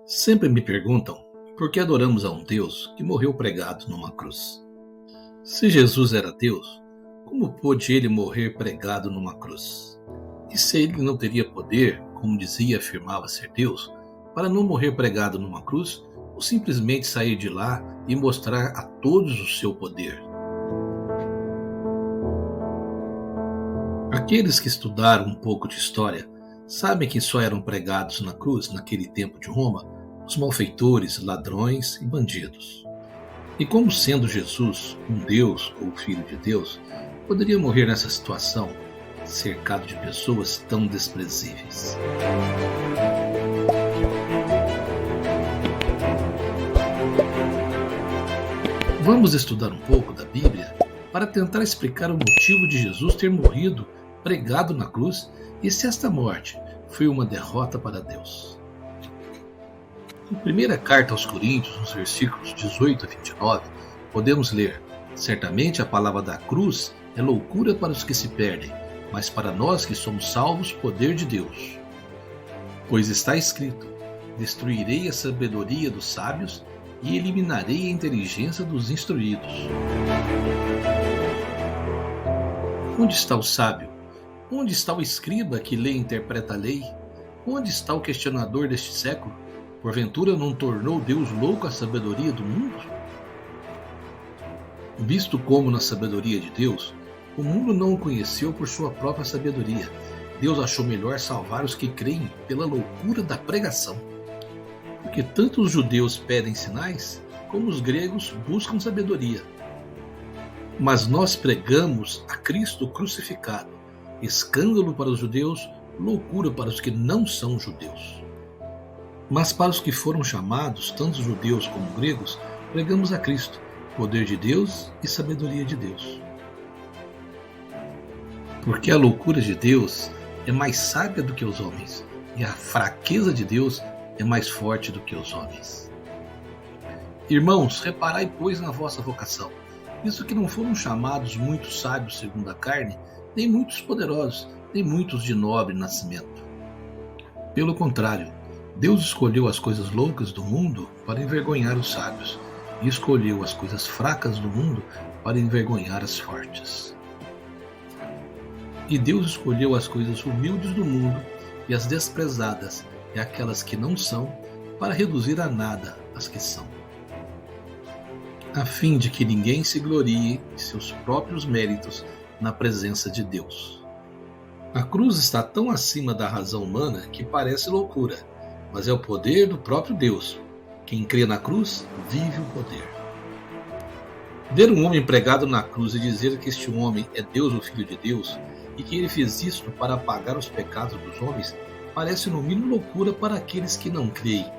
Sempre me perguntam por que adoramos a um Deus que morreu pregado numa cruz. Se Jesus era Deus, como pôde ele morrer pregado numa cruz? E se ele não teria poder, como dizia e afirmava ser Deus, para não morrer pregado numa cruz, ou simplesmente sair de lá e mostrar a todos o seu poder? Aqueles que estudaram um pouco de história sabem que só eram pregados na cruz, naquele tempo de Roma, os malfeitores, ladrões e bandidos. E como sendo Jesus um Deus ou Filho de Deus, poderia morrer nessa situação, cercado de pessoas tão desprezíveis? Vamos estudar um pouco da Bíblia para tentar explicar o motivo de Jesus ter morrido pregado na cruz e se esta morte foi uma derrota para Deus. Em primeira carta aos Coríntios, nos versículos 18 a 29, podemos ler: certamente a palavra da cruz é loucura para os que se perdem, mas para nós que somos salvos, poder de Deus. Pois está escrito: destruirei a sabedoria dos sábios e eliminarei a inteligência dos instruídos. Onde está o sábio? Onde está o escriba que lê e interpreta a lei? Onde está o questionador deste século? Porventura não tornou Deus louco a sabedoria do mundo? Visto como na sabedoria de Deus, o mundo não o conheceu por sua própria sabedoria, Deus achou melhor salvar os que creem pela loucura da pregação. Porque tanto os judeus pedem sinais, como os gregos buscam sabedoria. Mas nós pregamos a Cristo crucificado, escândalo para os judeus, loucura para os que não são judeus. Mas para os que foram chamados, tanto judeus como gregos, pregamos a Cristo, poder de Deus e sabedoria de Deus. Porque a loucura de Deus é mais sábia do que os homens, e a fraqueza de Deus é mais forte do que os homens. Irmãos, reparai, pois, na vossa vocação, visto que não foram chamados muitos sábios segundo a carne, nem muitos poderosos, nem muitos de nobre nascimento. Pelo contrário, Deus escolheu as coisas loucas do mundo para envergonhar os sábios, e escolheu as coisas fracas do mundo para envergonhar as fortes. E Deus escolheu as coisas humildes do mundo e as desprezadas, e aquelas que não são, para reduzir a nada as que são, a fim de que ninguém se glorie em seus próprios méritos na presença de Deus. A cruz está tão acima da razão humana que parece loucura, mas é o poder do próprio Deus. Quem crê na cruz, vive o poder. Ver um homem pregado na cruz e dizer que este homem é Deus, o Filho de Deus, e que ele fez isto para apagar os pecados dos homens, parece no mínimo loucura para aqueles que não creem.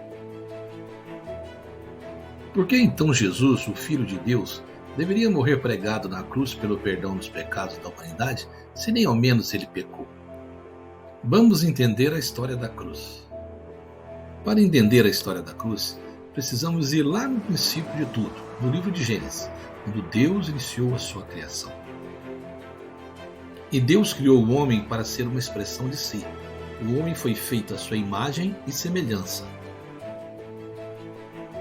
Por que então Jesus, o Filho de Deus, deveria morrer pregado na cruz pelo perdão dos pecados da humanidade, se nem ao menos ele pecou? Vamos entender a história da cruz. Para entender a história da cruz, precisamos ir lá no princípio de tudo, no livro de Gênesis, quando Deus iniciou a sua criação. E Deus criou o homem para ser uma expressão de si. O homem foi feito à sua imagem e semelhança.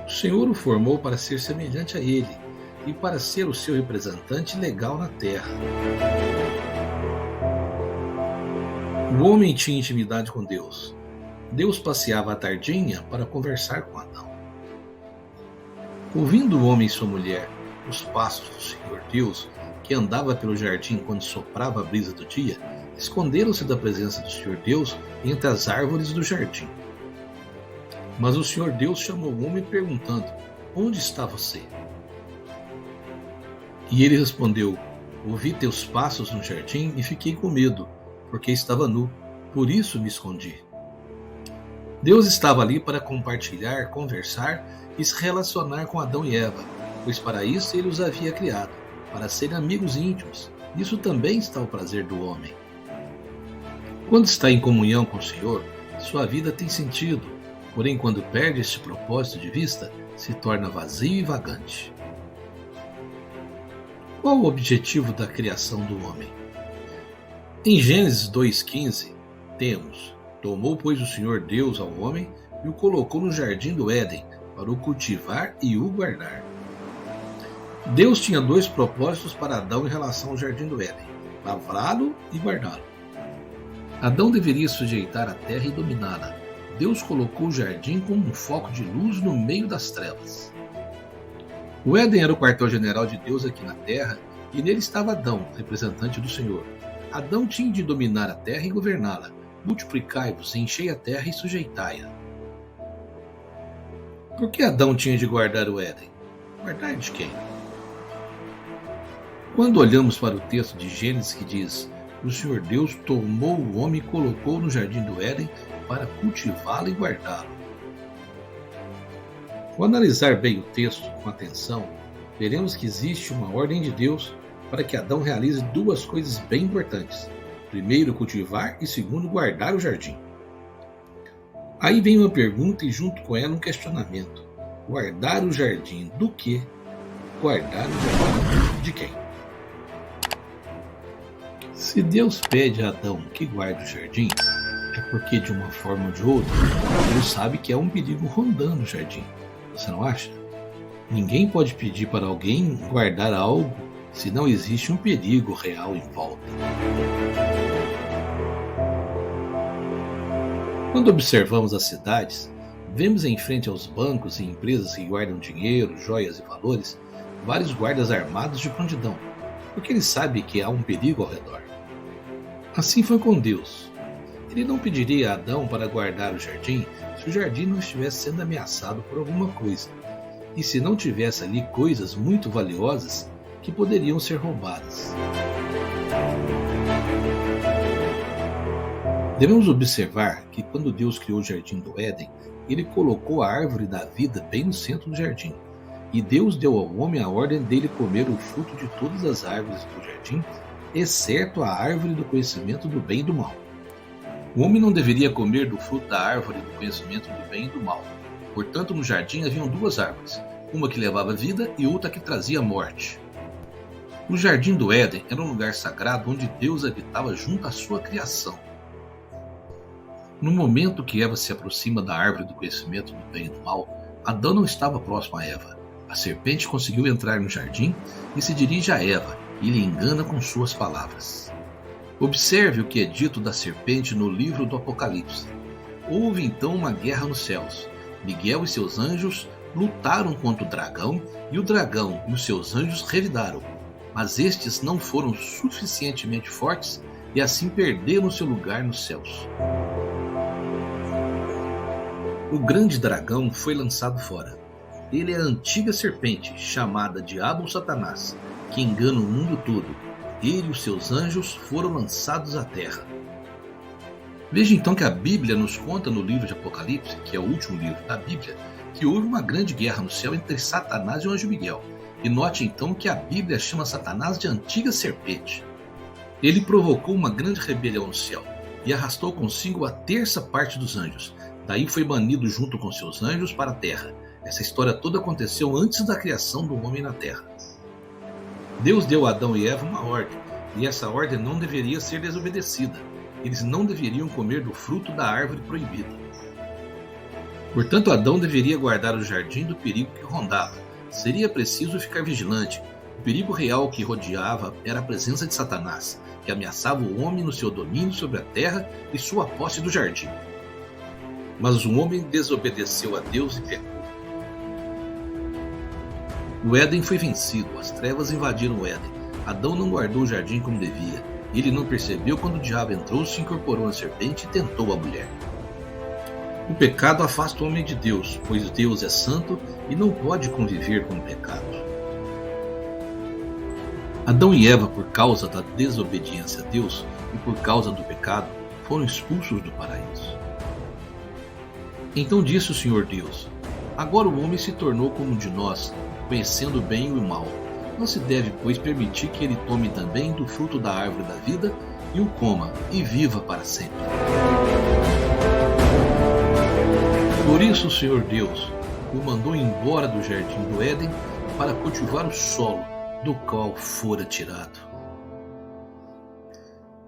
O Senhor o formou para ser semelhante a ele e para ser o seu representante legal na terra. O homem tinha intimidade com Deus. Deus passeava à tardinha para conversar com Adão. Ouvindo o homem e sua mulher os passos do Senhor Deus, que andava pelo jardim quando soprava a brisa do dia, esconderam-se da presença do Senhor Deus entre as árvores do jardim. Mas o Senhor Deus chamou o homem perguntando: onde está você? E ele respondeu: ouvi teus passos no jardim e fiquei com medo, porque estava nu, por isso me escondi. Deus estava ali para compartilhar, conversar e se relacionar com Adão e Eva, pois para isso ele os havia criado, para serem amigos íntimos. Nisso também está o prazer do homem. Quando está em comunhão com o Senhor, sua vida tem sentido, porém quando perde este propósito de vista, se torna vazio e vagante. Qual o objetivo da criação do homem? Em Gênesis 2,15, temos: tomou, pois, o Senhor Deus ao homem, e o colocou no jardim do Éden para o cultivar e o guardar. Deus tinha dois propósitos para Adão em relação ao jardim do Éden: lavrá-lo e guardá-lo. Adão deveria sujeitar a terra e dominá-la. Deus colocou o jardim como um foco de luz no meio das trevas. O Éden era o quartel-general de Deus aqui na terra, e nele estava Adão, representante do Senhor. Adão tinha de dominar a terra e governá-la. Multiplicai-vos, enchei a terra e sujeitai-a. Por que Adão tinha de guardar o Éden? Guardar de quem? Quando olhamos para o texto de Gênesis que diz: o Senhor Deus tomou o homem e colocou no jardim do Éden para cultivá-lo e guardá-lo. Ao analisar bem o texto com atenção, veremos que existe uma ordem de Deus para que Adão realize duas coisas bem importantes: primeiro, cultivar, e segundo, guardar o jardim. Aí vem uma pergunta e junto com ela um questionamento: guardar o jardim do quê? Guardar o jardim de quem? Se Deus pede a Adão que guarde o jardim, é porque de uma forma ou de outra, Deus sabe que há um perigo rondando o jardim. Você não acha? Ninguém pode pedir para alguém guardar algo se não existe um perigo real em volta. Quando observamos as cidades, vemos em frente aos bancos e empresas que guardam dinheiro, joias e valores, vários guardas armados de prontidão, porque eles sabem que há um perigo ao redor. Assim foi com Deus. Ele não pediria a Adão para guardar o jardim se o jardim não estivesse sendo ameaçado por alguma coisa, e se não tivesse ali coisas muito valiosas que poderiam ser roubadas. Devemos observar que quando Deus criou o jardim do Éden, ele colocou a árvore da vida bem no centro do jardim, e Deus deu ao homem a ordem dele comer o fruto de todas as árvores do jardim, exceto a árvore do conhecimento do bem e do mal. O homem não deveria comer do fruto da árvore do conhecimento do bem e do mal. Portanto, no jardim haviam duas árvores, uma que levava vida e outra que trazia morte. O jardim do Éden era um lugar sagrado onde Deus habitava junto à sua criação. No momento que Eva se aproxima da árvore do conhecimento do bem e do mal, Adão não estava próximo a Eva. A serpente conseguiu entrar no jardim e se dirige a Eva e lhe engana com suas palavras. Observe o que é dito da serpente no livro do Apocalipse. Houve então uma guerra nos céus. Miguel e seus anjos lutaram contra o dragão, e o dragão e os seus anjos revidaram. Mas estes não foram suficientemente fortes e assim perderam seu lugar nos céus. O grande dragão foi lançado fora. Ele é a antiga serpente, chamada Diabo ou Satanás, que engana o mundo todo. Ele e os seus anjos foram lançados à terra. Veja então que a Bíblia nos conta no livro de Apocalipse, que é o último livro da Bíblia, que houve uma grande guerra no céu entre Satanás e o anjo Miguel. E note então que a Bíblia chama Satanás de antiga serpente. Ele provocou uma grande rebelião no céu e arrastou consigo a terça parte dos anjos. Daí foi banido junto com seus anjos para a terra. Essa história toda aconteceu antes da criação do homem na terra. Deus deu a Adão e Eva uma ordem, e essa ordem não deveria ser desobedecida. Eles não deveriam comer do fruto da árvore proibida. Portanto, Adão deveria guardar o jardim do perigo que rondava. Seria preciso ficar vigilante. O perigo real que rodeava era a presença de Satanás, que ameaçava o homem no seu domínio sobre a terra e sua posse do jardim. Mas o homem desobedeceu a Deus e pecou. O Éden foi vencido, as trevas invadiram o Éden. Adão não guardou o jardim como devia. Ele não percebeu quando o diabo entrou, se incorporou na serpente e tentou a mulher. O pecado afasta o homem de Deus, pois Deus é santo e não pode conviver com o pecado. Adão e Eva, por causa da desobediência a Deus e por causa do pecado, foram expulsos do paraíso. Então disse o Senhor Deus: agora o homem se tornou como um de nós, conhecendo o bem e o mal. Não se deve, pois, permitir que ele tome também do fruto da árvore da vida e o coma, e viva para sempre. Por isso o Senhor Deus o mandou embora do jardim do Éden para cultivar o solo do qual fora tirado.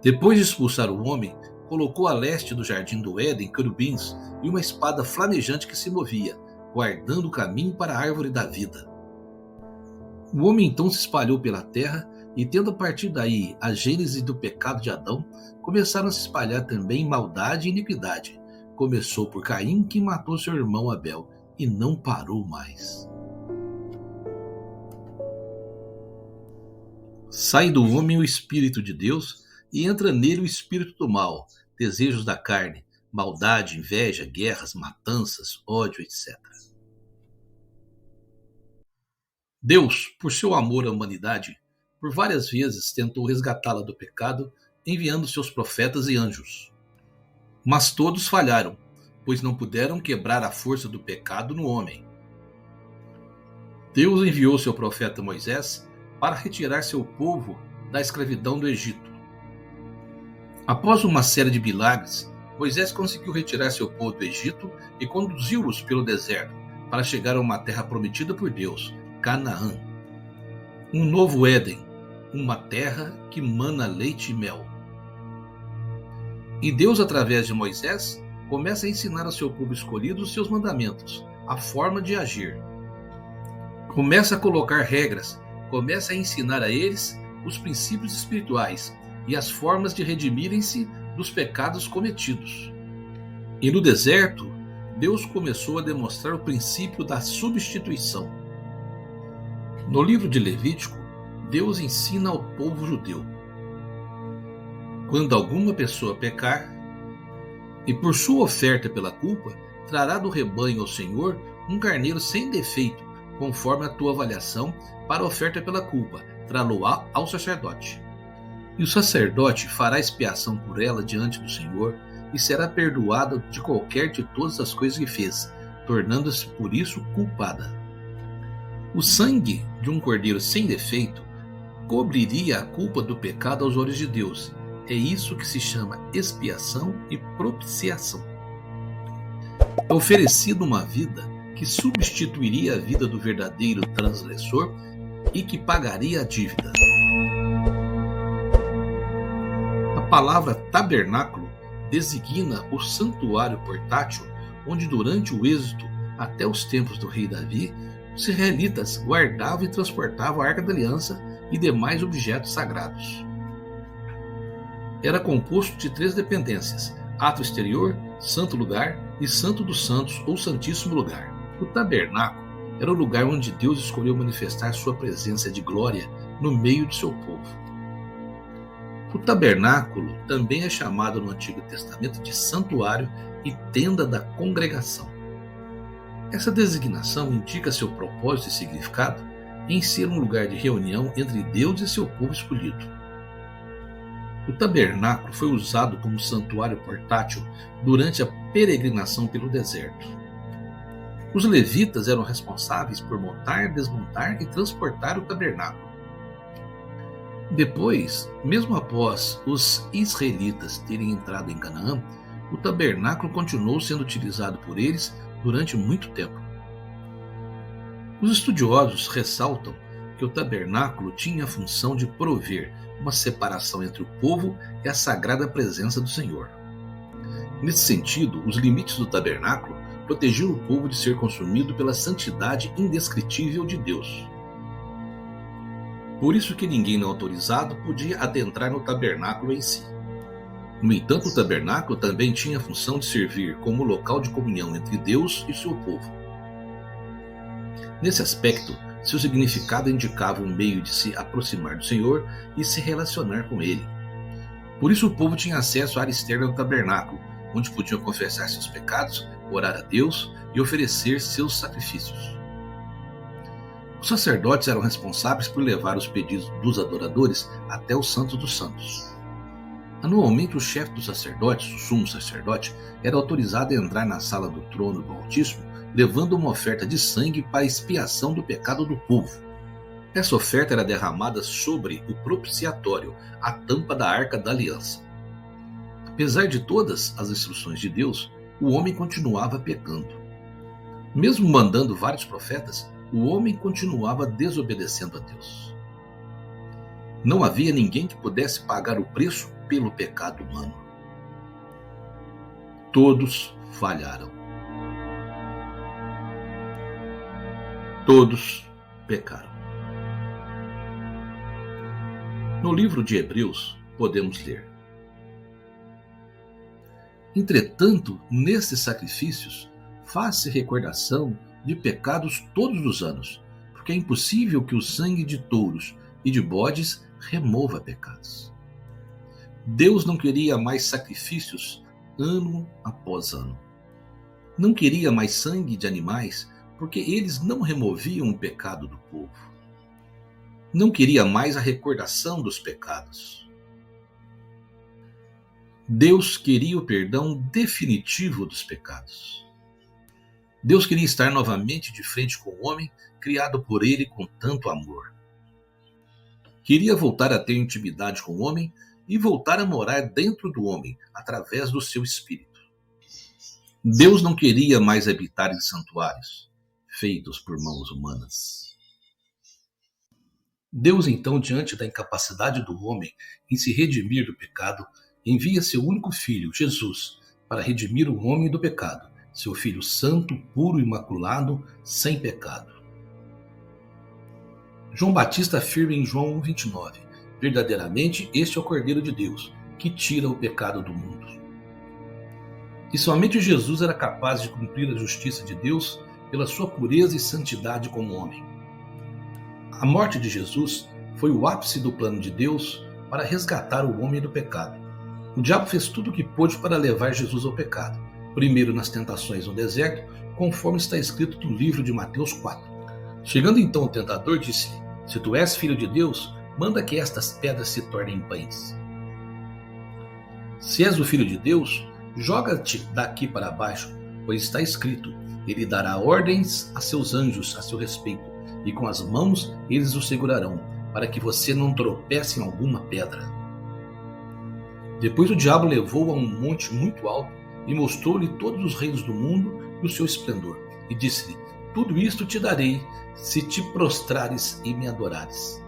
Depois de expulsar o homem, colocou a leste do jardim do Éden querubins e uma espada flamejante que se movia, guardando o caminho para a árvore da vida. O homem então se espalhou pela terra e, tendo a partir daí a gênese do pecado de Adão, começaram a se espalhar também maldade e iniquidade. Começou por Caim, que matou seu irmão Abel, e não parou mais. Sai do homem o Espírito de Deus e entra nele o espírito do mal, desejos da carne, maldade, inveja, guerras, matanças, ódio, etc. Deus, por seu amor à humanidade, por várias vezes tentou resgatá-la do pecado, enviando seus profetas e anjos. Mas todos falharam, pois não puderam quebrar a força do pecado no homem. Deus enviou seu profeta Moisés para retirar seu povo da escravidão do Egito. Após uma série de milagres, Moisés conseguiu retirar seu povo do Egito e conduzi-los pelo deserto para chegar a uma terra prometida por Deus, Canaã. Um novo Éden, uma terra que mana leite e mel. E Deus, através de Moisés, começa a ensinar ao seu povo escolhido os seus mandamentos, a forma de agir. Começa a colocar regras, começa a ensinar a eles os princípios espirituais e as formas de redimirem-se dos pecados cometidos. E no deserto, Deus começou a demonstrar o princípio da substituição. No livro de Levítico, Deus ensina ao povo judeu: quando alguma pessoa pecar, e por sua oferta pela culpa, trará do rebanho ao Senhor um carneiro sem defeito, conforme a tua avaliação, para a oferta pela culpa, trá-lo-á ao sacerdote. E o sacerdote fará expiação por ela diante do Senhor, e será perdoado de qualquer de todas as coisas que fez, tornando-se por isso culpada. O sangue de um cordeiro sem defeito cobriria a culpa do pecado aos olhos de Deus. É isso que se chama expiação e propiciação. É oferecida uma vida que substituiria a vida do verdadeiro transgressor e que pagaria a dívida. A palavra tabernáculo designa o santuário portátil onde, durante o êxodo até os tempos do rei Davi, os israelitas guardavam e transportavam a Arca da Aliança e demais objetos sagrados. Era composto de 3 dependências: ato exterior, santo lugar e santo dos santos ou santíssimo lugar. O tabernáculo era o lugar onde Deus escolheu manifestar sua presença de glória no meio do seu povo. O tabernáculo também é chamado no Antigo Testamento de santuário e tenda da congregação. Essa designação indica seu propósito e significado em ser um lugar de reunião entre Deus e seu povo escolhido. O tabernáculo foi usado como santuário portátil durante a peregrinação pelo deserto. Os levitas eram responsáveis por montar, desmontar e transportar o tabernáculo. Depois, mesmo após os israelitas terem entrado em Canaã, o tabernáculo continuou sendo utilizado por eles durante muito tempo. Os estudiosos ressaltam que o tabernáculo tinha a função de prover uma separação entre o povo e a sagrada presença do Senhor. Nesse sentido, os limites do tabernáculo protegiam o povo de ser consumido pela santidade indescritível de Deus. Por isso que ninguém não autorizado podia adentrar no tabernáculo em si. No entanto, o tabernáculo também tinha a função de servir como local de comunhão entre Deus e seu povo. Nesse aspecto, seu significado indicava um meio de se aproximar do Senhor e se relacionar com Ele. Por isso o povo tinha acesso à área externa do tabernáculo, onde podiam confessar seus pecados, orar a Deus e oferecer seus sacrifícios. Os sacerdotes eram responsáveis por levar os pedidos dos adoradores até o Santo dos Santos. Anualmente, o chefe dos sacerdotes, o sumo sacerdote, era autorizado a entrar na sala do trono do Altíssimo, levando uma oferta de sangue para expiação do pecado do povo. Essa oferta era derramada sobre o propiciatório, a tampa da Arca da Aliança. Apesar de todas as instruções de Deus, o homem continuava pecando. Mesmo mandando vários profetas, o homem continuava desobedecendo a Deus. Não havia ninguém que pudesse pagar o preço pelo pecado humano. Todos falharam. Todos pecaram. No livro de Hebreus, podemos ler: entretanto, nestes sacrifícios, faz-se recordação de pecados todos os anos, porque é impossível que o sangue de touros e de bodes remova pecados. Deus não queria mais sacrifícios ano após ano. Não queria mais sangue de animais, porque eles não removiam o pecado do povo. Não queria mais a recordação dos pecados. Deus queria o perdão definitivo dos pecados. Deus queria estar novamente de frente com o homem, criado por ele com tanto amor. Queria voltar a ter intimidade com o homem e voltar a morar dentro do homem, através do seu espírito. Deus não queria mais habitar em santuários, feitos por mãos humanas. Deus, então, diante da incapacidade do homem em se redimir do pecado, envia seu único filho, Jesus, para redimir o homem do pecado, seu filho santo, puro, imaculado, sem pecado. João Batista afirma em João 1,29: verdadeiramente este é o Cordeiro de Deus, que tira o pecado do mundo. E somente Jesus era capaz de cumprir a justiça de Deus pela sua pureza e santidade como homem. A morte de Jesus foi o ápice do plano de Deus para resgatar o homem do pecado. O diabo fez tudo o que pôde para levar Jesus ao pecado, primeiro nas tentações no deserto, conforme está escrito no livro de Mateus 4. Chegando então o tentador, disse-lhe: se tu és filho de Deus, manda que estas pedras se tornem pães. Se és o filho de Deus, joga-te daqui para baixo, pois está escrito: ele dará ordens a seus anjos a seu respeito, e com as mãos eles o segurarão, para que você não tropece em alguma pedra. Depois o diabo levou-o a um monte muito alto e mostrou-lhe todos os reinos do mundo e o seu esplendor, e disse-lhe: tudo isto te darei, se te prostrares e me adorares.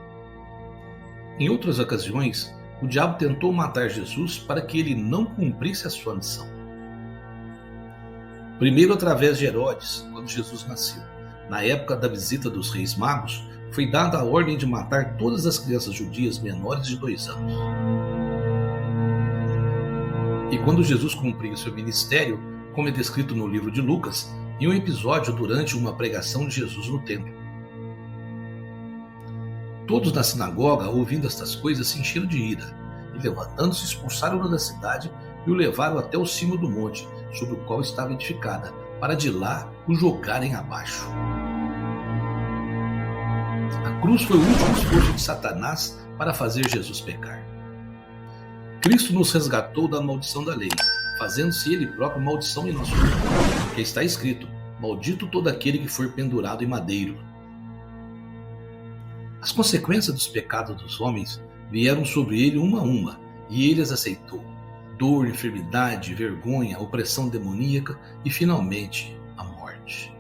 Em outras ocasiões, o diabo tentou matar Jesus para que ele não cumprisse a sua missão. Primeiro através de Herodes, quando Jesus nasceu. Na época da visita dos reis magos, foi dada a ordem de matar todas as crianças judias menores de 2 anos. E quando Jesus cumpriu seu ministério, como é descrito no livro de Lucas, em um episódio durante uma pregação de Jesus no templo. Todos na sinagoga, ouvindo estas coisas, se encheram de ira, e levantando-se, expulsaram-no da cidade e o levaram até o cimo do monte, sobre o qual estava edificada, para de lá o jogarem abaixo. A cruz foi o último esforço de Satanás para fazer Jesus pecar. Cristo nos resgatou da maldição da lei, fazendo-se ele próprio maldição em nosso lugar, porque está escrito: maldito todo aquele que for pendurado em madeiro. As consequências dos pecados dos homens vieram sobre ele uma a uma, e ele as aceitou: dor, enfermidade, vergonha, opressão demoníaca e, finalmente, a morte.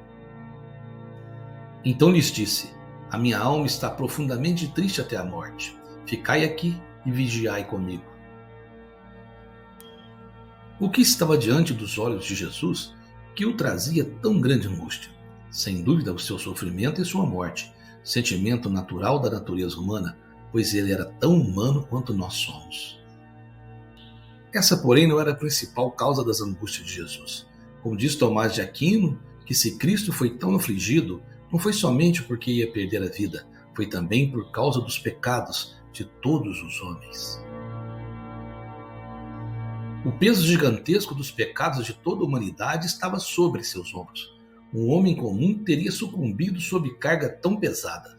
Então lhes disse: a minha alma está profundamente triste até a morte. Ficai aqui e vigiai comigo. O que estava diante dos olhos de Jesus que o trazia tão grande angústia? Sem dúvida, o seu sofrimento e sua morte, sentimento natural da natureza humana, pois ele era tão humano quanto nós somos. Essa, porém, não era a principal causa das angústias de Jesus. Como diz Tomás de Aquino, que se Cristo foi tão afligido, não foi somente porque ia perder a vida, foi também por causa dos pecados de todos os homens. O peso gigantesco dos pecados de toda a humanidade estava sobre seus ombros. Um homem comum teria sucumbido sob carga tão pesada.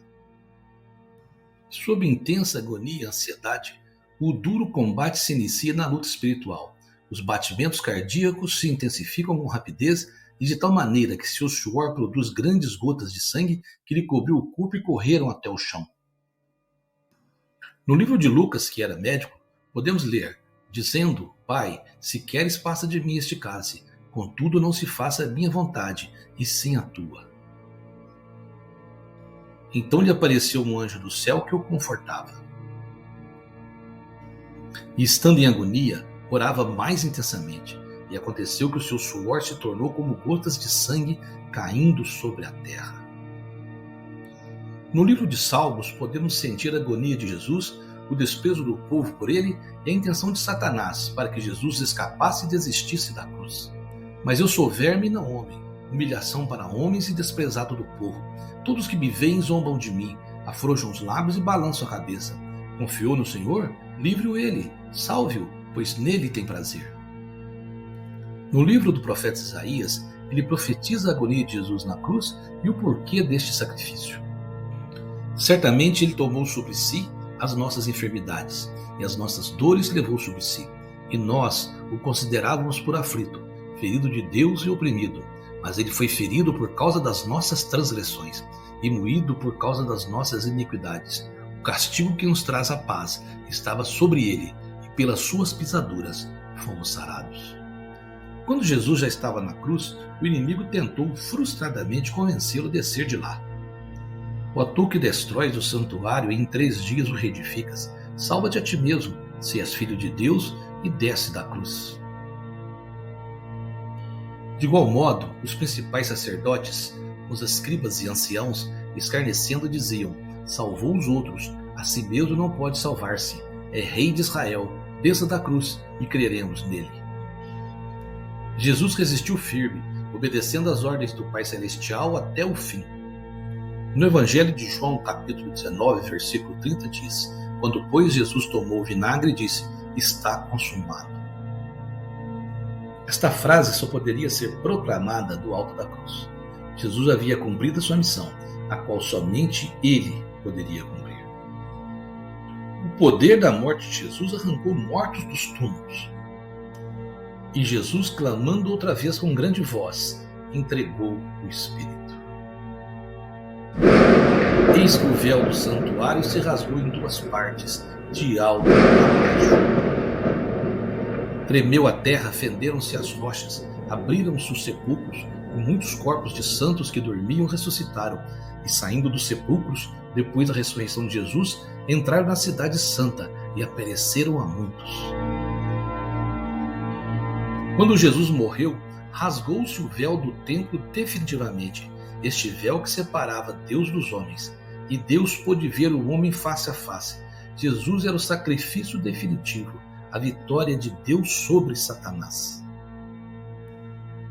Sob intensa agonia e ansiedade, o duro combate se inicia na luta espiritual. Os batimentos cardíacos se intensificam com rapidez e de tal maneira que seu suor produz grandes gotas de sangue que lhe cobriu o corpo e correram até o chão. No livro de Lucas, que era médico, podemos ler, dizendo: Pai, se queres, passa de mim este cálice, contudo não se faça a minha vontade, e sim a tua. Então lhe apareceu um anjo do céu que o confortava. E estando em agonia, orava mais intensamente, e aconteceu que o seu suor se tornou como gotas de sangue caindo sobre a terra. No livro de Salmos, podemos sentir a agonia de Jesus, o desprezo do povo por ele e a intenção de Satanás para que Jesus escapasse e desistisse da cruz. Mas eu sou verme e não homem, humilhação para homens e desprezado do povo. Todos que me veem zombam de mim, afrouxam os lábios e balançam a cabeça. Confiou no Senhor? Livre-o ele, salve-o, pois nele tem prazer. No livro do profeta Isaías, ele profetiza a agonia de Jesus na cruz e o porquê deste sacrifício. Certamente ele tomou sobre si as nossas enfermidades e as nossas dores levou sobre si. E nós o considerávamos por aflito, ferido de Deus e oprimido. Mas ele foi ferido por causa das nossas transgressões e moído por causa das nossas iniquidades. O castigo que nos traz a paz estava sobre ele e pelas suas pisaduras fomos sarados. Quando Jesus já estava na cruz, o inimigo tentou frustradamente convencê-lo a descer de lá. Ó tu que destróis o santuário e em 3 dias o reedificas, salva-te a ti mesmo, se és filho de Deus, e desce da cruz. De igual modo, os principais sacerdotes, os escribas e anciãos, escarnecendo, diziam: salvou os outros, a si mesmo não pode salvar-se. É rei de Israel, desça da cruz e creremos nele. Jesus resistiu firme, obedecendo às ordens do Pai Celestial até o fim. No Evangelho de João, capítulo 19, versículo 30, diz: quando, pois, Jesus tomou o vinagre, disse: está consumado. Esta frase só poderia ser proclamada do alto da cruz. Jesus havia cumprido a sua missão, a qual somente ele poderia cumprir. O poder da morte de Jesus arrancou mortos dos túmulos. E Jesus, clamando outra vez com grande voz, entregou o Espírito. Eis que o véu do santuário se rasgou em 2 partes, de alto a baixo. Tremeu a terra, fenderam-se as rochas, abriram-se os sepulcros, e muitos corpos de santos que dormiam ressuscitaram, e saindo dos sepulcros, depois da ressurreição de Jesus, entraram na cidade santa e apareceram a muitos. Quando Jesus morreu, rasgou-se o véu do templo definitivamente, este véu que separava Deus dos homens, e Deus pôde ver o homem face a face. Jesus era o sacrifício definitivo, a vitória de Deus sobre Satanás.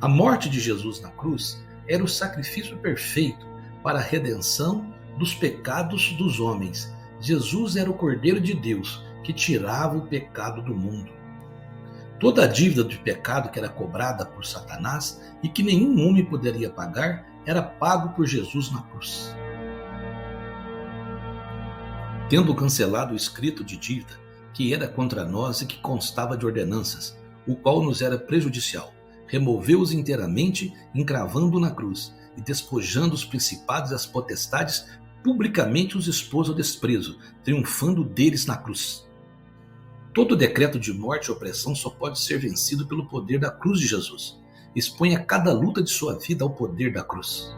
A morte de Jesus na cruz era o sacrifício perfeito para a redenção dos pecados dos homens. Jesus era o Cordeiro de Deus que tirava o pecado do mundo. Toda a dívida de pecado que era cobrada por Satanás e que nenhum homem poderia pagar era pago por Jesus na cruz. Tendo cancelado o escrito de dívida que era contra nós e que constava de ordenanças, o qual nos era prejudicial, removeu-os inteiramente, encravando-o na cruz, e despojando os principados e as potestades, publicamente os expôs ao desprezo, triunfando deles na cruz. Todo decreto de morte e opressão só pode ser vencido pelo poder da cruz de Jesus. Exponha cada luta de sua vida ao poder da cruz.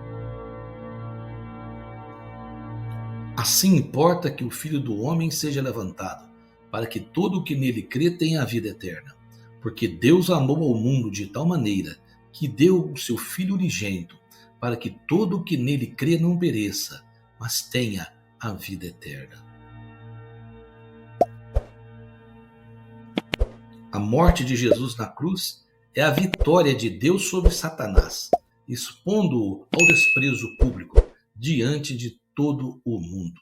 Assim importa que o Filho do Homem seja levantado, para que todo o que nele crê tenha a vida eterna. Porque Deus amou ao mundo de tal maneira que deu o seu Filho unigênito, para que todo o que nele crê não pereça, mas tenha a vida eterna. A morte de Jesus na cruz é a vitória de Deus sobre Satanás, expondo-o ao desprezo público diante de todo o mundo.